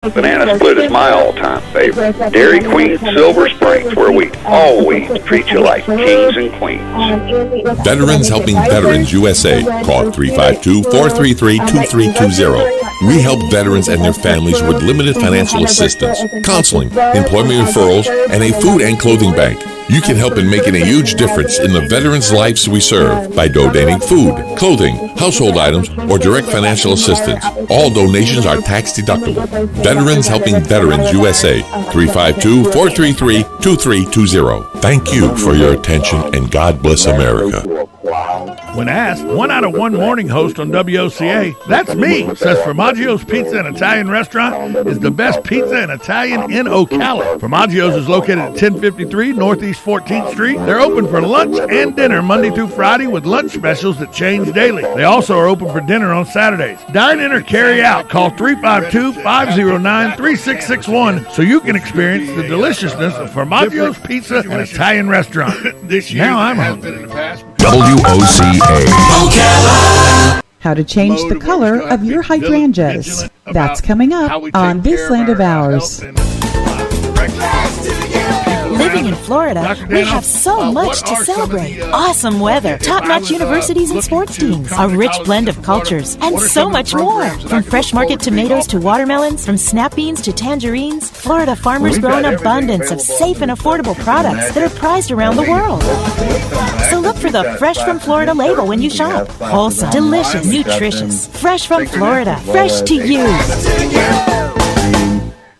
Banana Split is my all-time favorite. Dairy Queen Silver Springs, where we always treat you like kings and queens. Veterans Helping Veterans USA. Call 352-433-2320. We help veterans and their families with limited financial assistance, counseling, employment referrals, and a food and clothing bank. You can help in making a huge difference in the veterans' lives we serve by donating food, clothing, household items, or direct financial assistance. All donations are tax deductible. Veterans Helping Veterans USA, 352-433-2320. Thank you for your attention, and God bless America. When asked, 1 out of 1 morning host on WOCA, that's me, says Formaggio's Pizza and Italian Restaurant is the best pizza and Italian in Ocala. Formaggio's is located at 1053 Northeast 14th Street. They're open for lunch and dinner Monday through Friday with lunch specials that change daily. They also are open for dinner on Saturdays. Dine in or carry out. Call 352-509-3661 so you can experience the deliciousness of Formaggio's Pizza and Italian Restaurant. Now I'm hungry. WOCA. How to change the color of your hydrangeas. That's coming up on This Land of Ours. Living in Florida, we have so much to celebrate. Awesome weather, top-notch universities and sports teams, a rich blend of cultures, and so much more. From fresh market tomatoes to watermelons, from snap beans to tangerines, Florida farmers grow an abundance of safe and affordable products that are prized around the world. So look for the Fresh from Florida label when you shop. Wholesome, delicious, nutritious, fresh from Florida, fresh to you.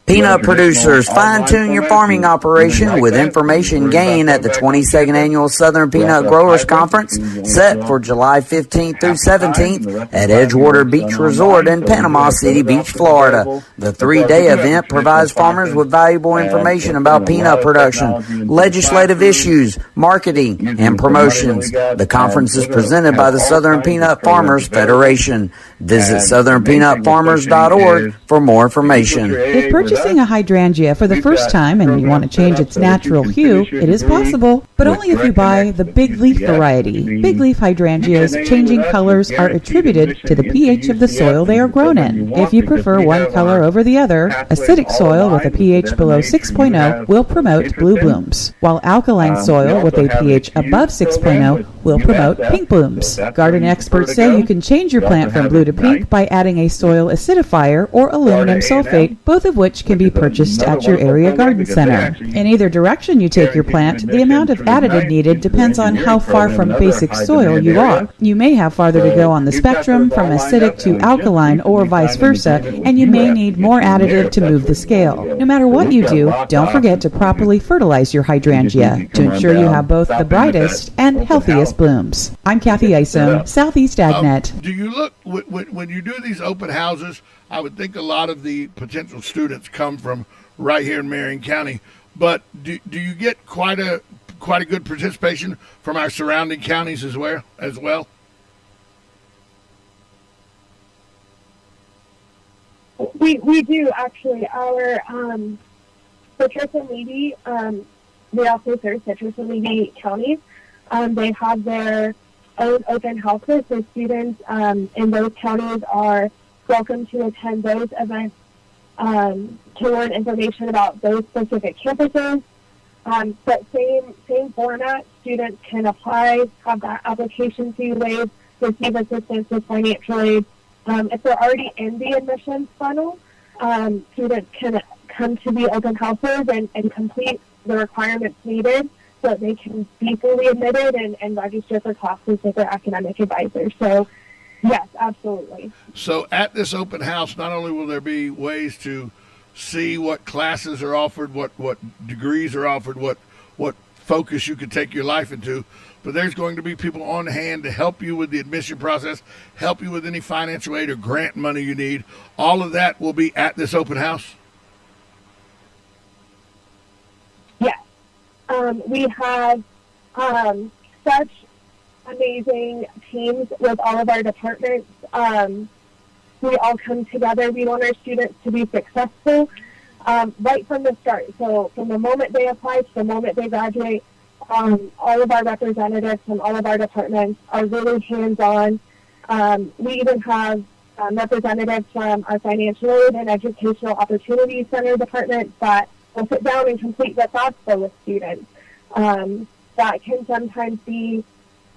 Peanut producers, fine-tune your farming operation with information gained at the 22nd Annual Southern Peanut Growers Conference set for July 15th through 17th at Edgewater Beach Resort in Panama City Beach, Florida. The 3-day event provides farmers with valuable information about peanut production, legislative issues, marketing, and promotions. The conference is presented by the Southern Peanut Farmers Federation. Visit southernpeanutfarmers.org for more information. If purchasing a hydrangea for the first time and you want to change its natural hue, it is possible, but only if you buy the big leaf variety. Big leaf hydrangeas' changing colors are attributed to the pH of the soil they are grown in. If you prefer one color over the other, acidic soil with a pH below 6.0 will promote blue blooms, while alkaline soil with a pH above 6.0 will promote pink blooms. Garden experts say you can change your plant from blue to pink by adding a soil acidifier or aluminum sulfate, both of which can be purchased at your area garden center. In either direction you take your plant, the amount of additive needed depends on how far from basic soil you are. You may have farther to go on the spectrum from acidic to alkaline or vice versa, and you may need more additive to move the scale. No matter what you do, don't forget to properly fertilize your hydrangea to ensure you have both the brightest and healthiest blooms. I'm Kathy Isom, Southeast AgNet. Do you look, when you do these open houses, I would think a lot of the potential students come from right here in Marion County, but do you get quite a good participation from our surrounding counties as well? We do actually. Our Citrus and Levy, we also serve Citrus and Levy counties. They have their own open houses, so students in those counties are welcome to attend those events to learn information about those specific campuses. But same format, students can apply, have that application fee waived, receive assistance with financial aid. If they're already in the admissions funnel, students can come to the open houses and complete the requirements needed so that they can be fully admitted and register for classes with their academic advisors. So, yes, absolutely. So at this open house, not only will there be ways to see what classes are offered, what degrees are offered, what focus you could take your life into, but there's going to be people on hand to help you with the admission process, help you with any financial aid or grant money you need. All of that will be at this open house? Yes. We have such amazing teams with all of our departments. We all come together. We want our students to be successful right from the start. So from the moment they apply to the moment they graduate, all of our representatives from all of our departments are really hands-on. We even have representatives from our financial aid and educational opportunity center departments that will sit down and complete the FAFSA with students. That can sometimes be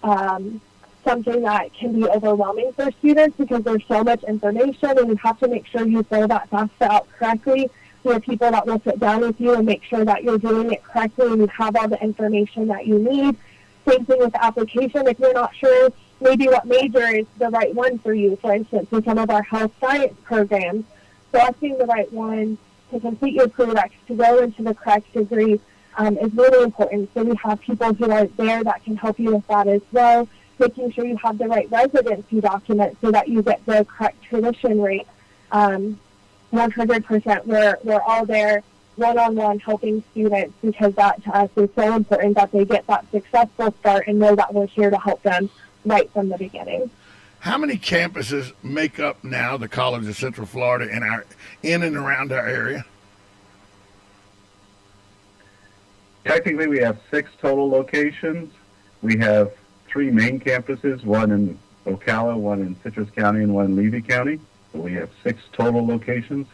something that can be overwhelming for students because there's so much information and you have to make sure you fill that FAFSA out correctly. There are people that will sit down with you and make sure that you're doing it correctly and you have all the information that you need. Same thing with the application. If you're not sure maybe what major is the right one for you, for instance, in some of our health science programs, selecting the right one to complete your prereqs to go into the correct degree is really important. So we have people who are there that can help you with that as well, making sure you have the right residency document so that you get the correct tuition rate. 100%, we're all there one-on-one helping students because that to us is so important that they get that successful start and know that we're here to help them right from the beginning. How many campuses make up now the College of Central Florida in and around our area? Technically, we have 6 total locations. We have 3 main campuses, one in Ocala, one in Citrus County, and one in Levy County. So we have 6 total locations.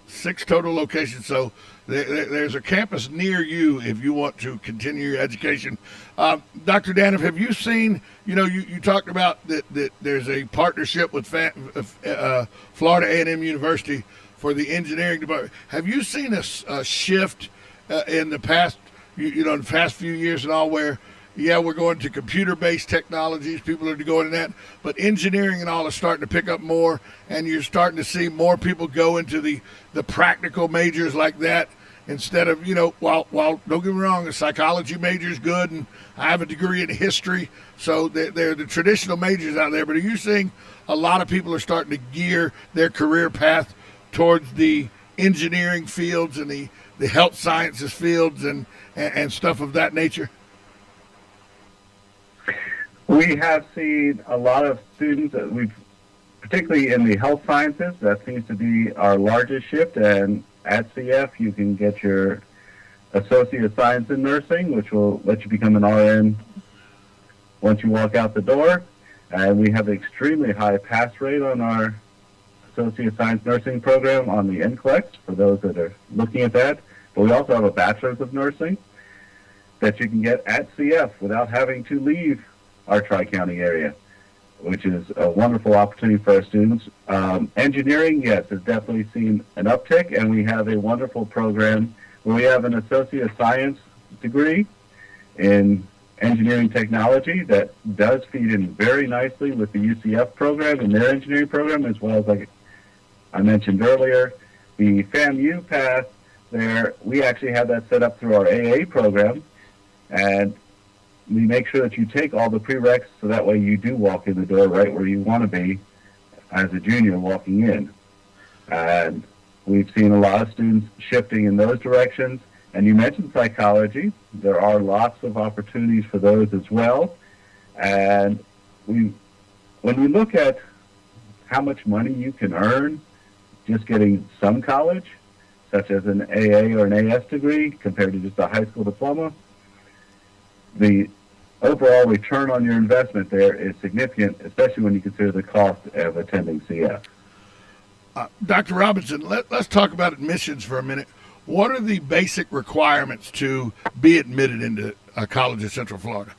6 total locations. So there's a campus near you if you want to continue your education. Dr. Daniff, have you seen, you talked about that there's a partnership with Florida A&M University for the engineering department. Have you seen a shift in the past, in the past few years and all where, we're going to computer-based technologies. People are going to that. But engineering and all is starting to pick up more, and you're starting to see more people go into the practical majors like that instead of, while don't get me wrong, a psychology major is good, and I have a degree in history, so they're the traditional majors out there. But are you seeing a lot of people are starting to gear their career path towards the engineering fields and the health sciences fields and stuff of that nature? We have seen a lot of students, particularly in the health sciences, that seems to be our largest shift. And at CF, you can get your Associate of Science in Nursing, which will let you become an RN once you walk out the door. And we have an extremely high pass rate on our Associate of Science Nursing program on the NCLEX, for those that are looking at that. But we also have a Bachelor's of Nursing that you can get at CF without having to leave our Tri-County area, which is a wonderful opportunity for our students. Engineering, yes, has definitely seen an uptick, and we have a wonderful program where we have an Associate of Science degree in engineering technology that does feed in very nicely with the UCF program and their engineering program, as well as, like I mentioned earlier, the FAMU path there. We actually have that set up through our AA program, and we make sure that you take all the prereqs so that way you do walk in the door right where you want to be as a junior walking in. And we've seen a lot of students shifting in those directions. And you mentioned psychology. There are lots of opportunities for those as well. And when we look at how much money you can earn just getting some college, such as an AA or an AS degree compared to just a high school diploma, the overall return on your investment there is significant, especially when you consider the cost of attending CF. Dr. Robinson, let's talk about admissions for a minute. What are the basic requirements to be admitted into a college in Central Florida?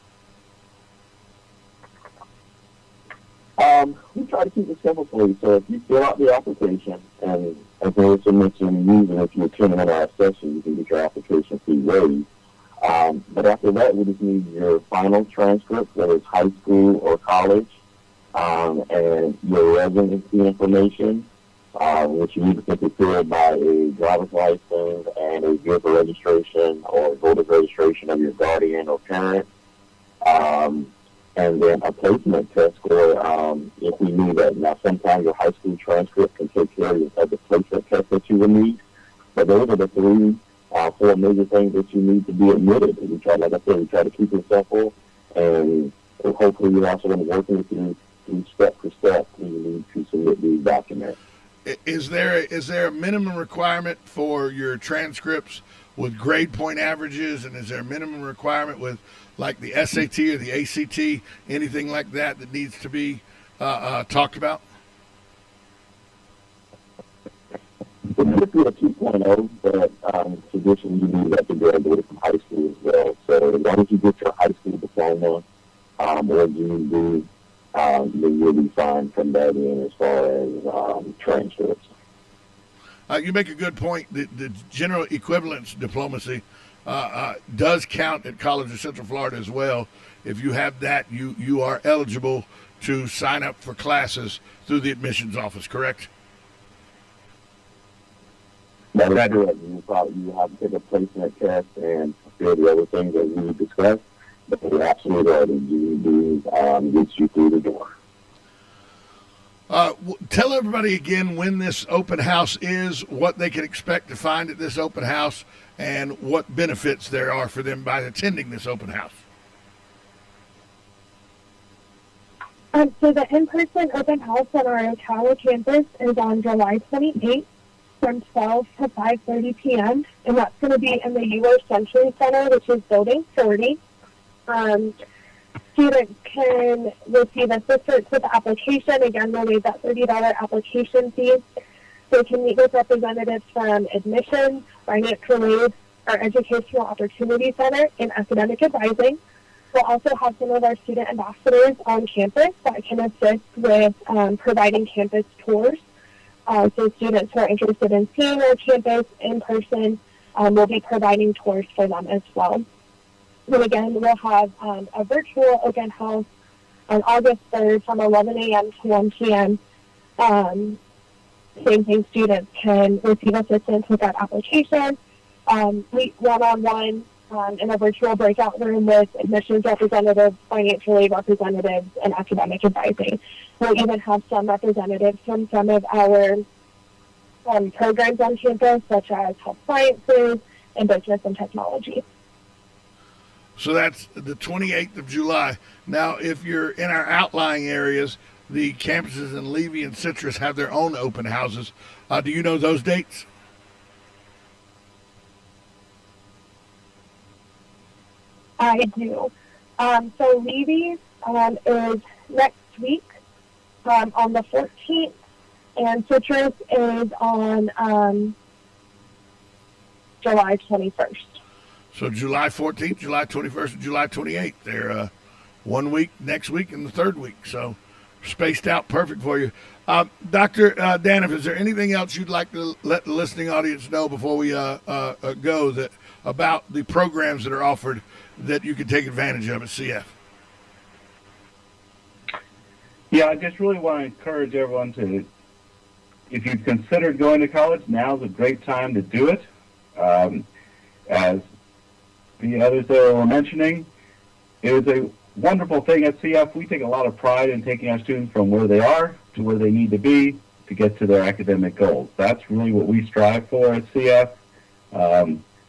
We try to keep it simple for you. So if you fill out the application, and as Melissa mentioned, usually if you attend one of our sessions, you can get your application fee waived. But after that, we just need your final transcript, whether it's high school or college, and your residency information, which you need to be prepared by a driver's license and a vehicle registration or voter's registration of your guardian or parent, and then a placement test score if we need that. Now, sometimes your high school transcript can take care of the placement test that you will need, but those are the 4 major things that you need to be admitted. And we try, like I said, we try to keep it simple, and hopefully we're also going to work with you through step for step when you need to submit these documents. Is there a minimum requirement for your transcripts with grade point averages, and is there a minimum requirement with like the SAT or the ACT, anything like that needs to be talked about? Specifically a 2.0, but traditionally you need that to graduate from high school as well. So as long as you get your high school diploma or GED, then you'll be fine from that in as far as transcripts. You make a good point. The general equivalence diplomacy does count at College of Central Florida as well. If you have that, you are eligible to sign up for classes through the admissions office, correct? That is correct. You have to take a placement test and fulfill the other things that we discussed, but you're absolutely right. GED gets you through the door. Tell everybody again when this open house is, what they can expect to find at this open house, and what benefits there are for them by attending this open house. So the in-person open house on our Ocala campus is on July 28th from 12 to 5:30 p.m., and that's going to be in the UO Century Center, which is Building 40. Students can receive assistance with the application. Again, we'll waive that $30 application fee. They can meet with representatives from admissions, financial aid, our Educational Opportunity Center, and academic advising. We'll also have some of our student ambassadors on campus that can assist with providing campus tours. So students who are interested in seeing our campus in person, we'll be providing tours for them as well. And again, we'll have a virtual open house on August 3rd from 11 a.m. to 1 p.m. Same thing, students can receive assistance with that application, meet one-on-one in a virtual breakout room with admissions representatives, financial aid representatives, and academic advising. We'll even have some representatives from some of our programs on campus, such as health sciences and business and technology. So that's the 28th of July. Now, if you're in our outlying areas, the campuses in Levy and Citrus have their own open houses. Do you know those dates? I do. So Levy is next week on the 14th, and Citrus is on July 21st. So July 14th, July 21st, and July 28th. They're 1 week, next week, and the third week. So spaced out perfect for you. Dr. Daniff, is there anything else you'd like to let the listening audience know before we go that about the programs that are offered that you can take advantage of at CF? Yeah, I just really want to encourage everyone to, if you've considered going to college, now's a great time to do it. As the others that were mentioning, it is a wonderful thing at CF. We take a lot of pride in taking our students from where they are to where they need to be to get to their academic goals. That's really what we strive for at CF.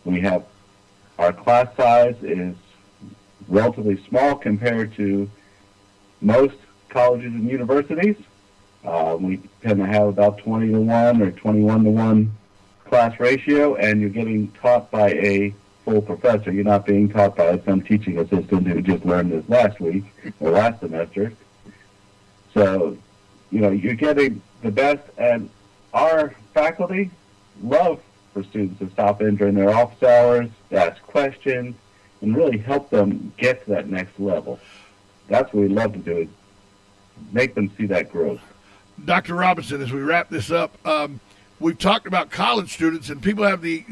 We have, our class size is relatively small compared to most colleges and universities. We tend to have about 20 to 1 or 21 to 1 class ratio, and you're getting taught by a full professor. You're not being taught by some teaching assistant who just learned this last week or last semester. So, you're getting the best, and our faculty love for students to stop in during their office hours, to ask questions, and really help them get to that next level. That's what we love to do, is make them see that growth. Dr. Robinson, as we wrap this up, we've talked about college students, and people have the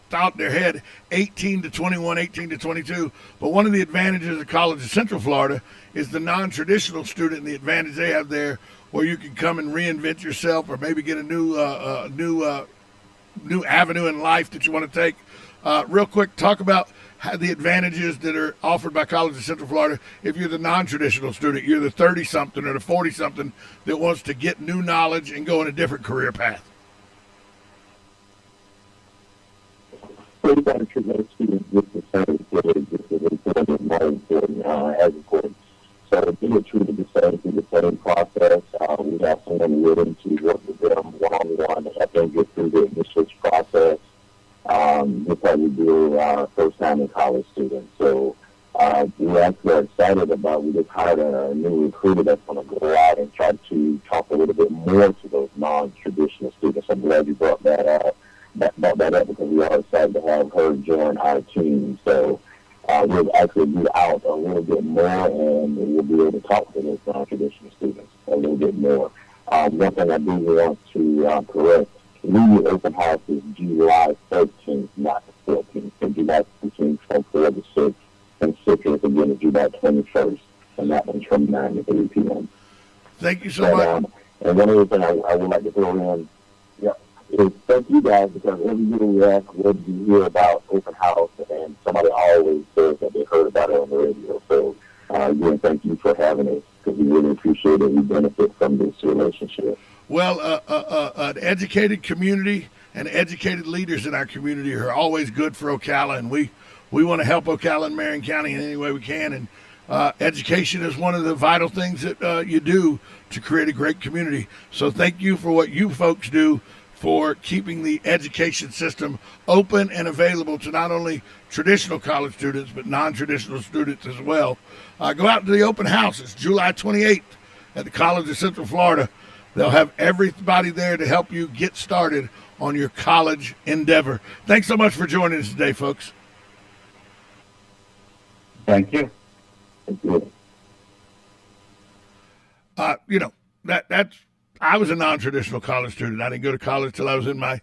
thought in their head 18 to 21, 18 to 22. But one of the advantages of College of Central Florida is the non-traditional student and the advantage they have there, where you can come and reinvent yourself or maybe get a new avenue in life that you want to take. Real quick, talk about the advantages that are offered by College of Central Florida if you're the non-traditional student, you're the 30-something or the 40-something that wants to get new knowledge and go in a different career path. So we got to treat those students with the same way, just as important, more important, as important. So being treated the same through the same process, we have someone willing to work with them one-on-one to help them get through the admissions process. Just like we do our first time in college students. So we actually are excited about, we just hired a new recruiter that's going to go out and try to talk a little bit more to those non-traditional students. I'm glad you brought that up because we are excited to have her join our team. So we'll actually be out a little bit more, and we'll be able to talk to those non-traditional students a little bit more. One thing I do want to correct, Immediate Open House is July 13th, not the 14th. So July 13th from 4 to 6, and 6th again is July 21st, and that one's from 9 to 3 p.m. Thank you so much. And one other thing I would like to throw in, is thank you guys, because every year we ask, what did you hear about Open House, and somebody always says that they heard about it on the radio. So again, thank you for having us, because we really appreciate it. We benefit from this relationship. Well, an educated community and educated leaders in our community are always good for Ocala, and we want to help Ocala and Marion County in any way we can. And education is one of the vital things that you do to create a great community. So thank you for what you folks do for keeping the education system open and available to not only traditional college students, but non-traditional students as well. Go out to the open house. It's July 28th at the College of Central Florida. They'll have everybody there to help you get started on your college endeavor. Thanks so much for joining us today, folks. Thank you. That's I was a non-traditional college student. I didn't go to college till I was in my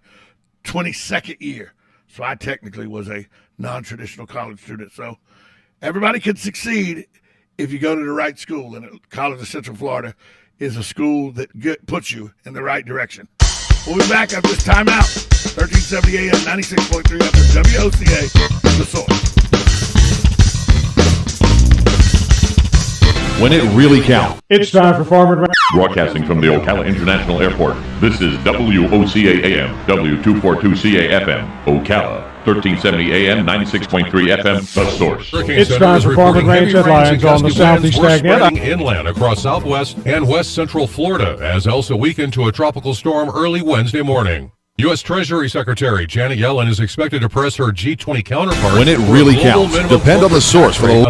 22nd year. So I technically was a non-traditional college student. So everybody can succeed if you go to the right school. And College of Central Florida is a school that puts you in the right direction. We'll be back after this timeout. 1370 AM, 96.3 FM, WOCA, The Source. When it really counts. It's time for Farmer Broadcasting from the Ocala International Airport, this is WOCA AM, W242CA FM, Ocala, 1370 AM, 96.3 FM, The Source. It's time for Farm and Range headlines on the Southeast Agnet. Inland across southwest and west central Florida as Elsa weakened to a tropical storm early Wednesday morning. U.S. Treasury Secretary Janet Yellen is expected to press her G20 counterpart. When it really counts. Depend on The Source for the